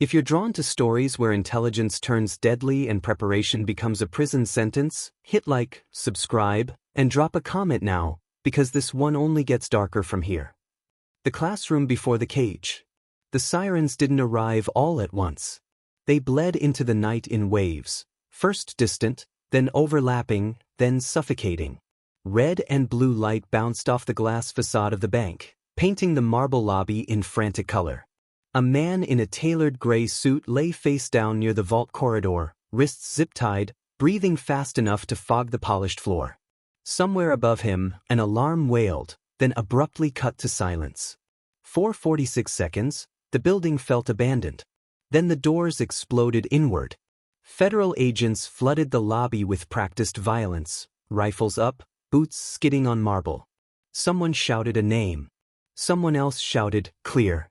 If you're drawn to stories where intelligence turns deadly and preparation becomes a prison sentence, hit like, subscribe, and drop a comment now, because this one only gets darker from here. The classroom before the cage. The sirens didn't arrive all at once. They bled into the night in waves, first distant, then overlapping, then suffocating. Red and blue light bounced off the glass facade of the bank, painting the marble lobby in frantic color. A man in a tailored gray suit lay face down near the vault corridor, wrists zip-tied, breathing fast enough to fog the polished floor. Somewhere above him, an alarm wailed, then abruptly cut to silence. For 46 seconds, the building felt abandoned. Then the doors exploded inward. Federal agents flooded the lobby with practiced violence, rifles up, boots skidding on marble. Someone shouted a name. Someone else shouted, "Clear."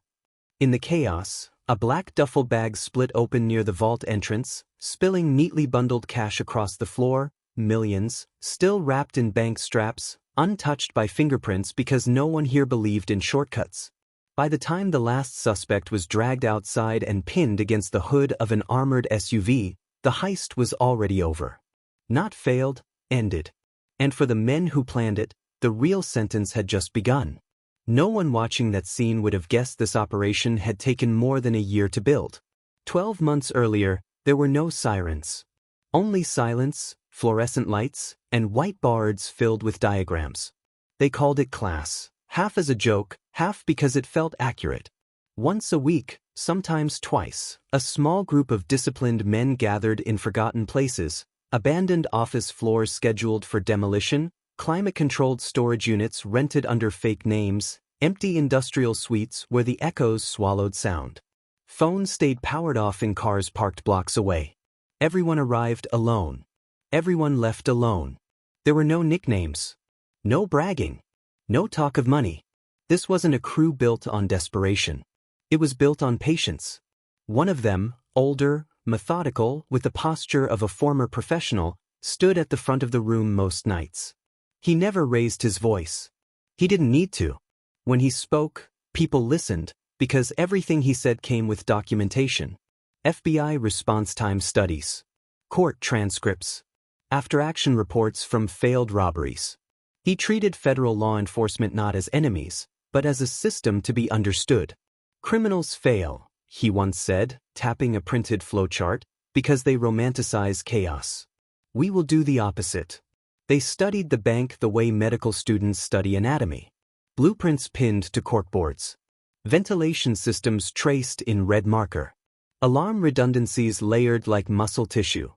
In the chaos, a black duffel bag split open near the vault entrance, spilling neatly bundled cash across the floor, millions, still wrapped in bank straps, untouched by fingerprints because no one here believed in shortcuts. By the time the last suspect was dragged outside and pinned against the hood of an armored SUV, the heist was already over. Not failed, ended. And for the men who planned it, the real sentence had just begun. No one watching that scene would have guessed this operation had taken more than a year to build. 12 months earlier, there were no sirens. Only silence, fluorescent lights, and white boards filled with diagrams. They called it class, half as a joke, half because it felt accurate. Once a week, sometimes twice, a small group of disciplined men gathered in forgotten places, abandoned office floors scheduled for demolition, climate-controlled storage units rented under fake names, empty industrial suites where the echoes swallowed sound. Phones stayed powered off in cars parked blocks away. Everyone arrived alone. Everyone left alone. There were no nicknames. No bragging. No talk of money. This wasn't a crew built on desperation. It was built on patience. One of them, older, methodical, with the posture of a former professional, stood at the front of the room most nights. He never raised his voice. He didn't need to. When he spoke, people listened, because everything he said came with documentation. FBI response time studies. Court transcripts. After-action reports from failed robberies. He treated federal law enforcement not as enemies, but as a system to be understood. Criminals fail, he once said, tapping a printed flowchart, because they romanticize chaos. We will do the opposite. They studied the bank the way medical students study anatomy. Blueprints pinned to corkboards. Ventilation systems traced in red marker. Alarm redundancies layered like muscle tissue.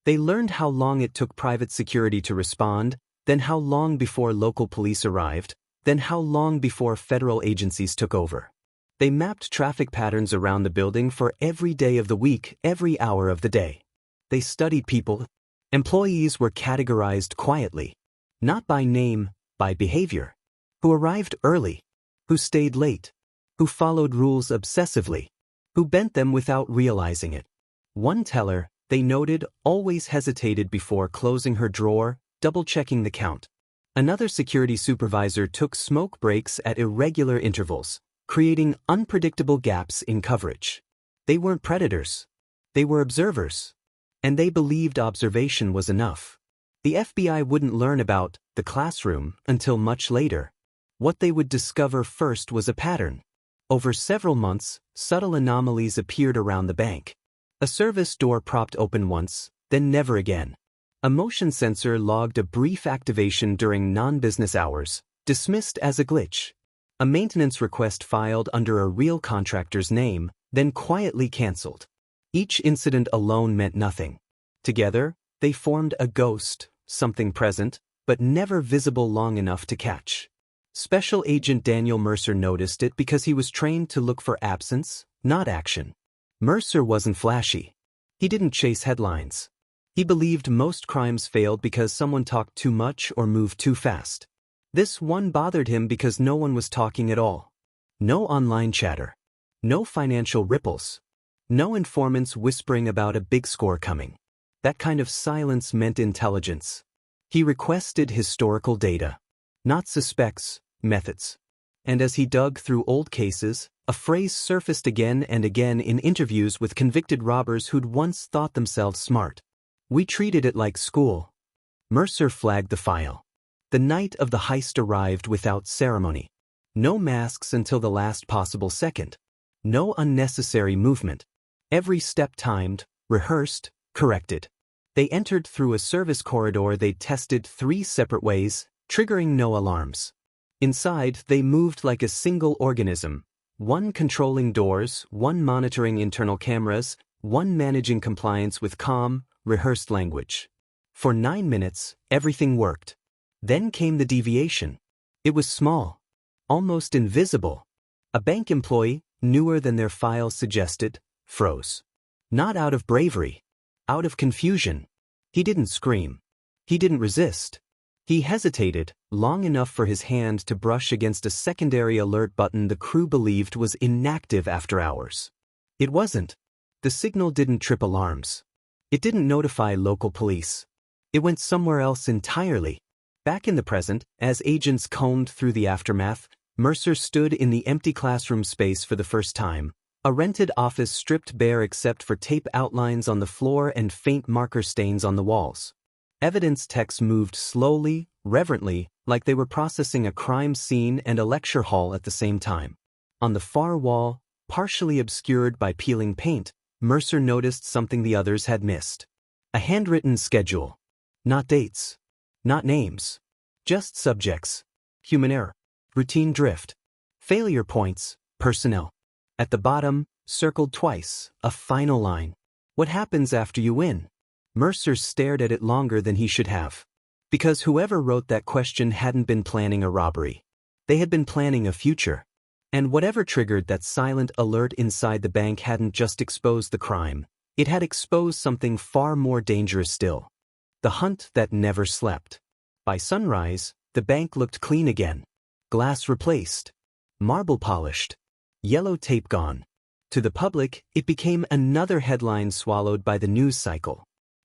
They learned how long it took private security to respond, then how long before local police arrived, then how long before federal agencies took over. They mapped traffic patterns around the building for every day of the week, every hour of the day. They studied people. Employees were categorized quietly, not by name, by behavior. Who arrived early, who stayed late, who followed rules obsessively, who bent them without realizing it. One teller, they noted, always hesitated before closing her drawer, double-checking the count. Another security supervisor took smoke breaks at irregular intervals, creating unpredictable gaps in coverage. They weren't predators. They were observers. And they believed observation was enough. The FBI wouldn't learn about the classroom until much later. What they would discover first was a pattern. Over several months, subtle anomalies appeared around the bank. A service door propped open once, then never again. A motion sensor logged a brief activation during non-business hours, dismissed as a glitch. A maintenance request filed under a real contractor's name, then quietly canceled. Each incident alone meant nothing. Together, they formed a ghost, something present, but never visible long enough to catch. Special Agent Daniel Mercer noticed it because he was trained to look for absence, not action. Mercer wasn't flashy. He didn't chase headlines. He believed most crimes failed because someone talked too much or moved too fast. This one bothered him because no one was talking at all. No online chatter. No financial ripples. No informants whispering about a big score coming. That kind of silence meant intelligence. He requested historical data. Not suspects, methods. And as he dug through old cases, A phrase surfaced again and again in interviews with convicted robbers who'd once thought themselves smart. We treated it like school. Mercer flagged the file. The night of the heist arrived without ceremony. No masks until the last possible second. No unnecessary movement. Every step timed, rehearsed, corrected. They entered through a service corridor they'd tested 3 separate ways, triggering no alarms. Inside, they moved like a single organism. One controlling doors, one monitoring internal cameras, one managing compliance with calm, rehearsed language. For 9 minutes, everything worked. Then came the deviation. It was small. Almost invisible. A bank employee, newer than their file suggested, froze. Not out of bravery. Out of confusion. He didn't scream. He didn't resist. He hesitated, long enough for his hand to brush against a secondary alert button the crew believed was inactive after hours. It wasn't. The signal didn't trip alarms. It didn't notify local police. It went somewhere else entirely. Back in the present, as agents combed through the aftermath, Mercer stood in the empty classroom space for the first time, a rented office stripped bare except for tape outlines on the floor and faint marker stains on the walls. Evidence techs moved slowly, reverently, like they were processing a crime scene and a lecture hall at the same time. On the far wall, partially obscured by peeling paint, Mercer noticed something the others had missed. A handwritten schedule. Not dates. Not names. Just subjects. Human error. Routine drift. Failure points. Personnel. At the bottom, circled twice, a final line. What happens after you win? Mercer stared at it longer than he should have. Because whoever wrote that question hadn't been planning a robbery. They had been planning a future. And whatever triggered that silent alert inside the bank hadn't just exposed the crime, it had exposed something far more dangerous still. The hunt that never slept. By sunrise, the bank looked clean again. Glass replaced. Marble polished. Yellow tape gone. To the public, it became another headline swallowed by the news cycle.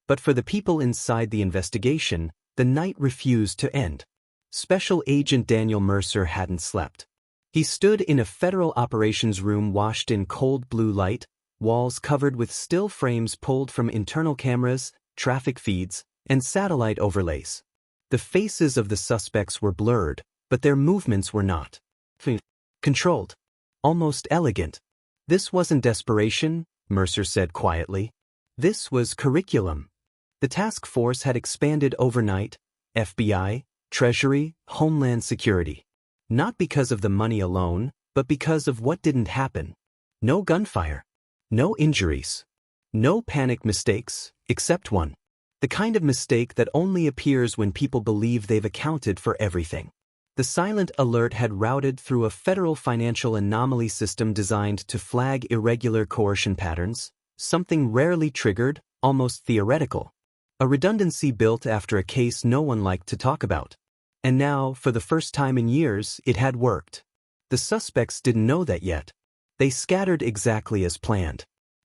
But for the people inside the investigation, the night refused to end. Special Agent Daniel Mercer hadn't slept. He stood in a federal operations room washed in cold blue light, walls covered with still frames pulled from internal cameras, traffic feeds, and satellite overlays. The faces of the suspects were blurred, but their movements were not. Controlled. Almost elegant. This wasn't desperation, Mercer said quietly. This was curriculum. The task force had expanded overnight, FBI, Treasury, Homeland Security. Not because of the money alone, but because of what didn't happen. No gunfire. No injuries. No panic mistakes, except one. The kind of mistake that only appears when people believe they've accounted for everything. The silent alert had routed through a federal financial anomaly system designed to flag irregular coercion patterns, something rarely triggered, almost theoretical. A redundancy built after a case no one liked to talk about. And now, for the first time in years, it had worked. The suspects didn't know that yet. They scattered exactly as planned.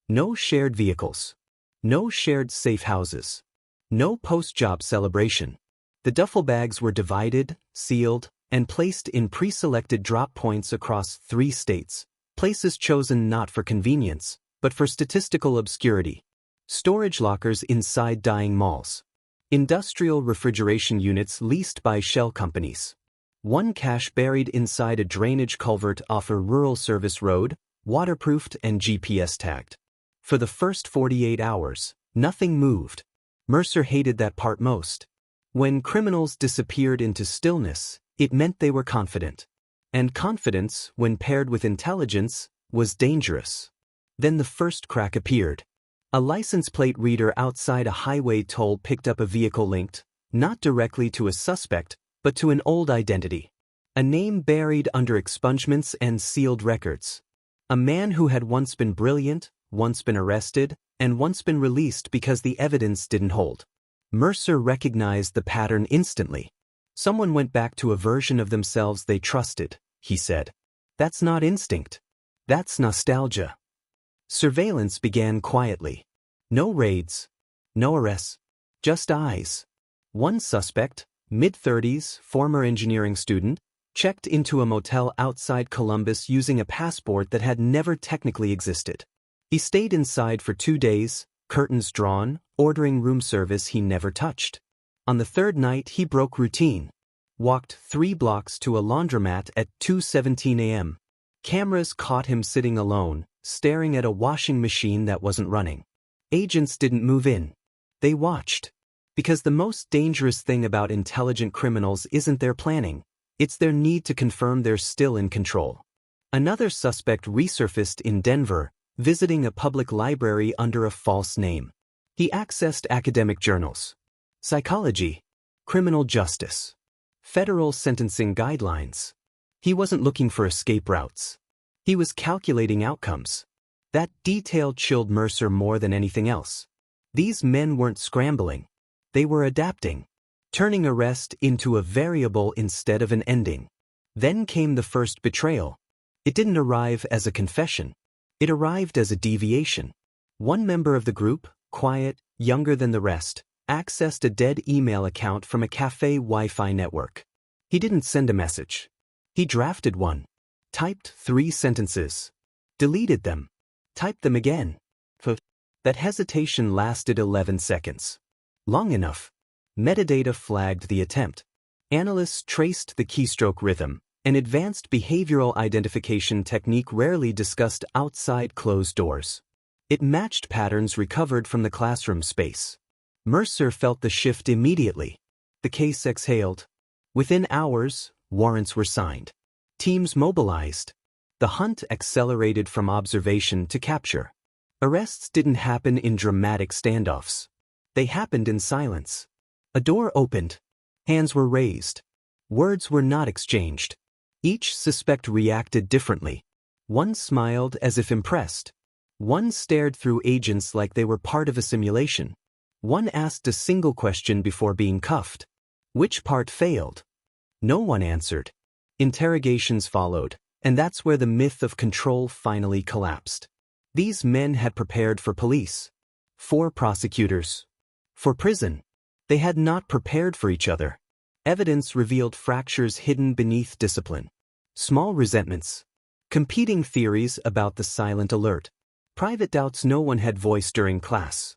No shared vehicles. No shared safe houses. No post-job celebration. The duffel bags were divided, sealed, and placed in pre-selected drop points across 3 states, places chosen not for convenience, but for statistical obscurity. Storage lockers inside dying malls. Industrial refrigeration units leased by shell companies. One cache buried inside a drainage culvert off a rural service road, waterproofed and GPS tagged. For the first 48 hours, nothing moved. Mercer hated that part most. When criminals disappeared into stillness, it meant they were confident. And confidence, when paired with intelligence, was dangerous. Then the first crack appeared. A license plate reader outside a highway toll picked up a vehicle linked, not directly to a suspect, but to an old identity. A name buried under expungements and sealed records. A man who had once been brilliant, once been arrested, and once been released because the evidence didn't hold. Mercer recognized the pattern instantly. Someone went back to a version of themselves they trusted, he said. That's not instinct. That's nostalgia. Surveillance began quietly. No raids. No arrests. Just eyes. One suspect, mid-30s, former engineering student, checked into a motel outside Columbus using a passport that had never technically existed. He stayed inside for 2 days, curtains drawn, ordering room service he never touched. On the third night he broke routine. Walked 3 blocks to a laundromat at 2:17 a.m. Cameras caught him sitting alone, staring at a washing machine that wasn't running. Agents didn't move in. They watched. Because the most dangerous thing about intelligent criminals isn't their planning, it's their need to confirm they're still in control. Another suspect resurfaced in Denver, visiting a public library under a false name. He accessed academic journals, psychology, criminal justice, federal sentencing guidelines. He wasn't looking for escape routes. He was calculating outcomes. That detail chilled Mercer more than anything else. These men weren't scrambling. They were adapting, turning arrest into a variable instead of an ending. Then came the first betrayal. It didn't arrive as a confession. It arrived as a deviation. One member of the group, quiet, younger than the rest, accessed a dead email account from a cafe Wi-Fi network. He didn't send a message. He drafted one, typed 3 sentences, deleted them, typed them again. That hesitation lasted 11 seconds. Long enough. Metadata flagged the attempt. Analysts traced the keystroke rhythm, an advanced behavioral identification technique rarely discussed outside closed doors. It matched patterns recovered from the classroom space. Mercer felt the shift immediately. The case exhaled. Within hours, warrants were signed. Teams mobilized. The hunt accelerated from observation to capture. Arrests didn't happen in dramatic standoffs. They happened in silence. A door opened. Hands were raised. Words were not exchanged. Each suspect reacted differently. One smiled as if impressed. One stared through agents like they were part of a simulation. One asked a single question before being cuffed. Which part failed? No one answered. Interrogations followed, and that's where the myth of control finally collapsed. These men had prepared for police, for prosecutors, for prison. They had not prepared for each other. Evidence revealed fractures hidden beneath discipline. Small resentments. Competing theories about the silent alert. Private doubts no one had voiced during class.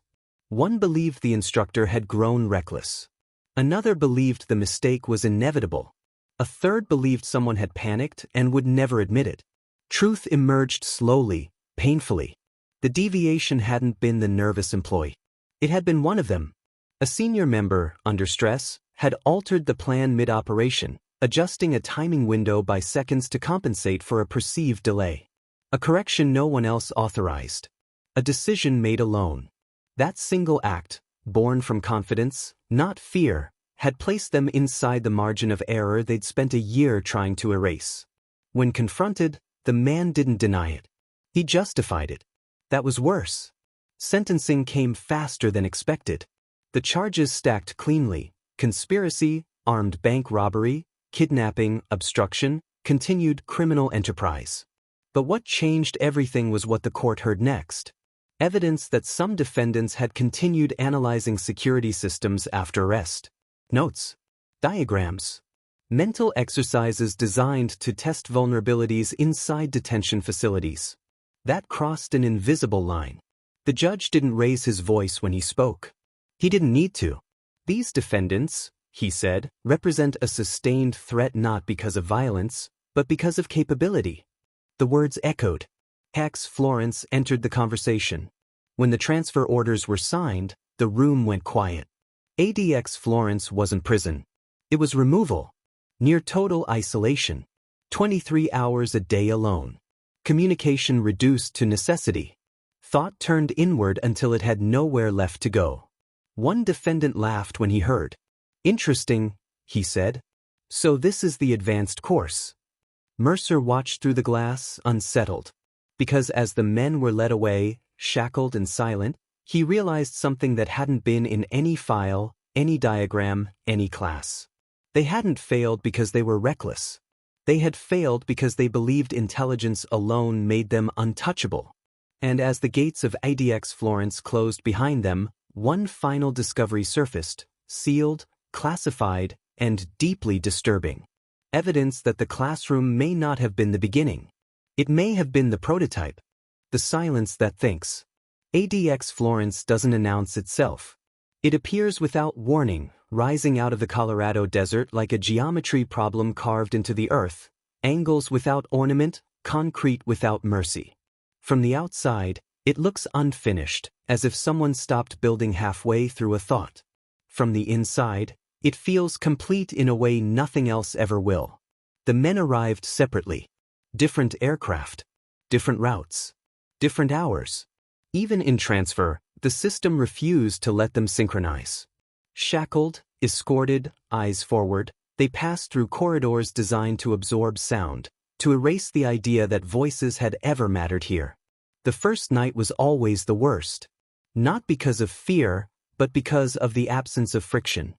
One believed the instructor had grown reckless. Another believed the mistake was inevitable. A third believed someone had panicked and would never admit it. Truth emerged slowly, painfully. The deviation hadn't been the nervous employee. It had been one of them. A senior member, under stress, had altered the plan mid-operation, adjusting a timing window by seconds to compensate for a perceived delay. A correction no one else authorized. A decision made alone. That single act, born from confidence, not fear, had placed them inside the margin of error they'd spent a year trying to erase. When confronted, the man didn't deny it. He justified it. That was worse. Sentencing came faster than expected. The charges stacked cleanly: conspiracy, armed bank robbery, kidnapping, obstruction, continued criminal enterprise. But what changed everything was what the court heard next. Evidence that some defendants had continued analyzing security systems after arrest. Notes, diagrams, mental exercises designed to test vulnerabilities inside detention facilities. That crossed an invisible line. The judge didn't raise his voice when he spoke. He didn't need to. These defendants, he said, represent a sustained threat not because of violence, but because of capability. The words echoed. ADX Florence entered the conversation. When the transfer orders were signed, the room went quiet. ADX Florence wasn't prison. It was removal. Near total isolation. 23 hours a day alone. Communication reduced to necessity. Thought turned inward until it had nowhere left to go. One defendant laughed when he heard. Interesting, he said. So this is the advanced course. Mercer watched through the glass, unsettled. Because as the men were led away, shackled and silent, he realized something that hadn't been in any file, any diagram, any class. They hadn't failed because they were reckless. They had failed because they believed intelligence alone made them untouchable. And as the gates of ADX Florence closed behind them, one final discovery surfaced, sealed, classified, and deeply disturbing. evidence that the classroom may not have been the beginning. It may have been the prototype. The silence that thinks. ADX Florence doesn't announce itself. It appears without warning, rising out of the Colorado desert like a geometry problem carved into the earth, angles without ornament, concrete without mercy. From the outside, it looks unfinished, as if someone stopped building halfway through a thought. From the inside, it feels complete in a way nothing else ever will. The men arrived separately. Different aircraft. Different routes. Different hours. Even in transfer, the system refused to let them synchronize. Shackled, escorted, eyes forward, they passed through corridors designed to absorb sound, to erase the idea that voices had ever mattered here. The first night was always the worst. Not because of fear, but because of the absence of friction.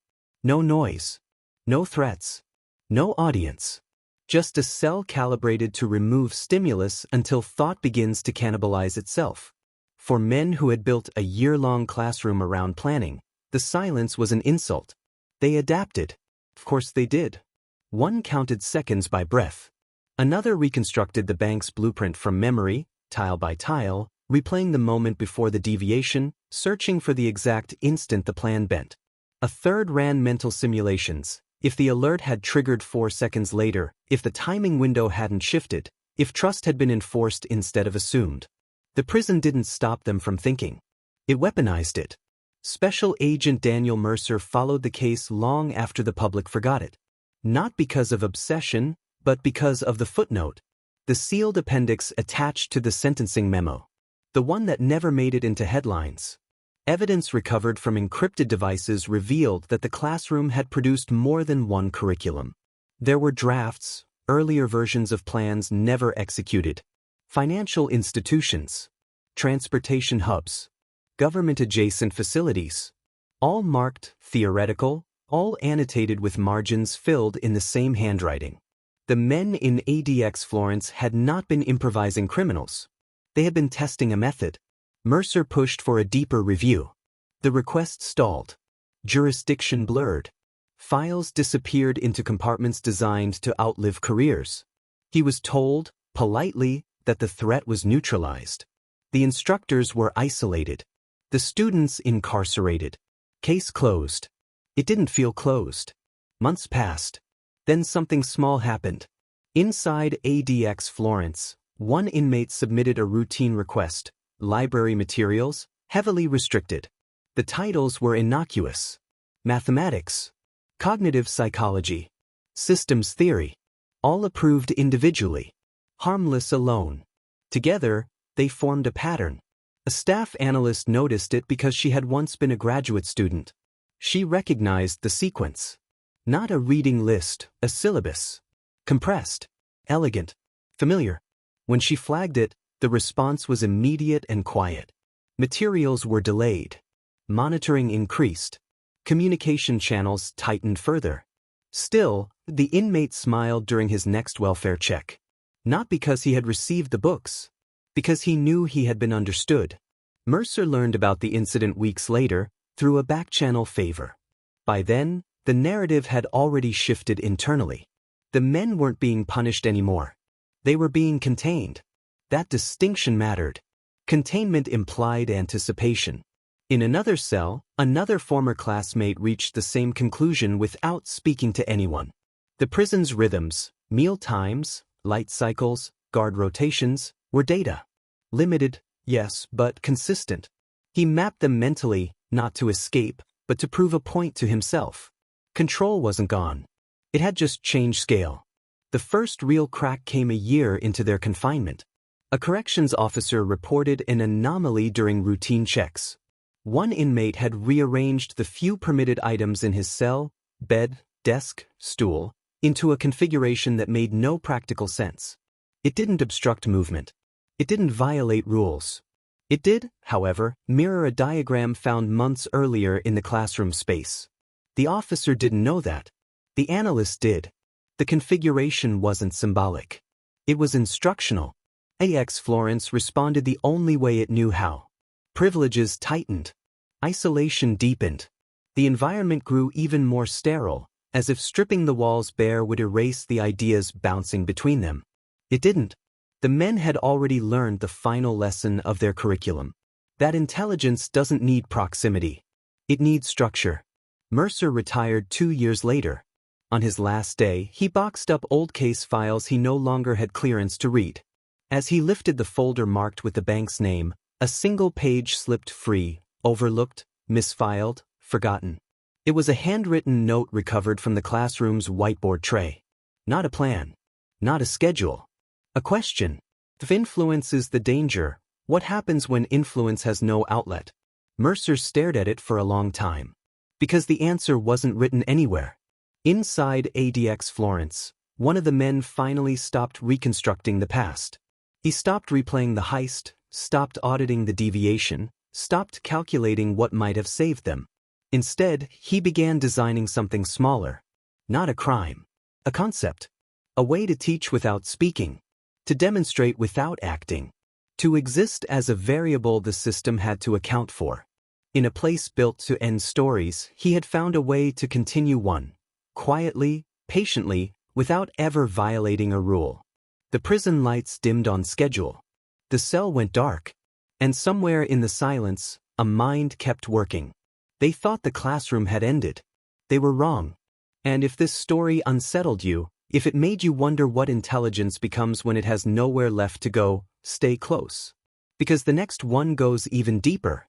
No noise. No threats. No audience. Just a cell calibrated to remove stimulus until thought begins to cannibalize itself. For men who had built a year-long classroom around planning, the silence was an insult. They adapted. Of course they did. One counted seconds by breath. Another reconstructed the bank's blueprint from memory, tile by tile, replaying the moment before the deviation, searching for the exact instant the plan bent. A third ran mental simulations. If the alert had triggered 4 seconds later, if the timing window hadn't shifted, if trust had been enforced instead of assumed. The prison didn't stop them from thinking. It weaponized it. Special Agent Daniel Mercer followed the case long after the public forgot it. Not because of obsession, but because of the footnote. The sealed appendix attached to the sentencing memo. The one that never made it into headlines. Evidence recovered from encrypted devices revealed that the classroom had produced more than one curriculum. There were drafts, earlier versions of plans never executed, financial institutions, transportation hubs, government-adjacent facilities, all marked theoretical, all annotated with margins filled in the same handwriting. The men in ADX Florence had not been improvising criminals. They had been testing a method. Mercer pushed for a deeper review. The request stalled. Jurisdiction blurred. Files disappeared into compartments designed to outlive careers. He was told, politely, that the threat was neutralized. The instructors were isolated. The students incarcerated. Case closed. It didn't feel closed. Months passed. Then something small happened. Inside ADX Florence, one inmate submitted a routine request. Library materials, heavily restricted. The titles were innocuous. Mathematics, cognitive psychology, systems theory, all approved individually, harmless alone. Together, they formed a pattern. A staff analyst noticed it because she had once been a graduate student. She recognized the sequence. Not a reading list, a syllabus. Compressed, elegant, familiar. When she flagged it, the response was immediate and quiet. Materials were delayed. Monitoring increased. Communication channels tightened further. Still, the inmate smiled during his next welfare check. Not because he had received the books. Because he knew he had been understood. Mercer learned about the incident weeks later, through a back-channel favor. By then, the narrative had already shifted internally. The men weren't being punished anymore. They were being contained. That distinction mattered. Containment implied anticipation. In another cell, another former classmate reached the same conclusion without speaking to anyone. The prison's rhythms, meal times, light cycles, guard rotations, were data. Limited, yes, but consistent. He mapped them mentally, not to escape, but to prove a point to himself. Control wasn't gone. It had just changed scale. The first real crack came a year into their confinement. A corrections officer reported an anomaly during routine checks. One inmate had rearranged the few permitted items in his cell, bed, desk, stool, into a configuration that made no practical sense. It didn't obstruct movement. It didn't violate rules. It did, however, mirror a diagram found months earlier in the classroom space. The officer didn't know that. The analyst did. The configuration wasn't symbolic. It was instructional. ADX Florence responded the only way it knew how. Privileges tightened. Isolation deepened. The environment grew even more sterile, as if stripping the walls bare would erase the ideas bouncing between them. It didn't. The men had already learned the final lesson of their curriculum. That intelligence doesn't need proximity. It needs structure. Mercer retired 2 years later. On his last day, he boxed up old case files he no longer had clearance to read. As he lifted the folder marked with the bank's name, a single page slipped free, overlooked, misfiled, forgotten. It was a handwritten note recovered from the classroom's whiteboard tray. Not a plan. Not a schedule. A question. If influence is the danger, what happens when influence has no outlet? Mercer stared at it for a long time. Because the answer wasn't written anywhere. Inside ADX Florence, one of the men finally stopped reconstructing the past. He stopped replaying the heist, stopped auditing the deviation, stopped calculating what might have saved them. Instead, he began designing something smaller. Not a crime. A concept. A way to teach without speaking. To demonstrate without acting. To exist as a variable the system had to account for. In a place built to end stories, he had found a way to continue one. Quietly, patiently, without ever violating a rule. The prison lights dimmed on schedule. The cell went dark. And somewhere in the silence, a mind kept working. They thought the classroom had ended. They were wrong. And if this story unsettled you, if it made you wonder what intelligence becomes when it has nowhere left to go, stay close. Because the next one goes even deeper.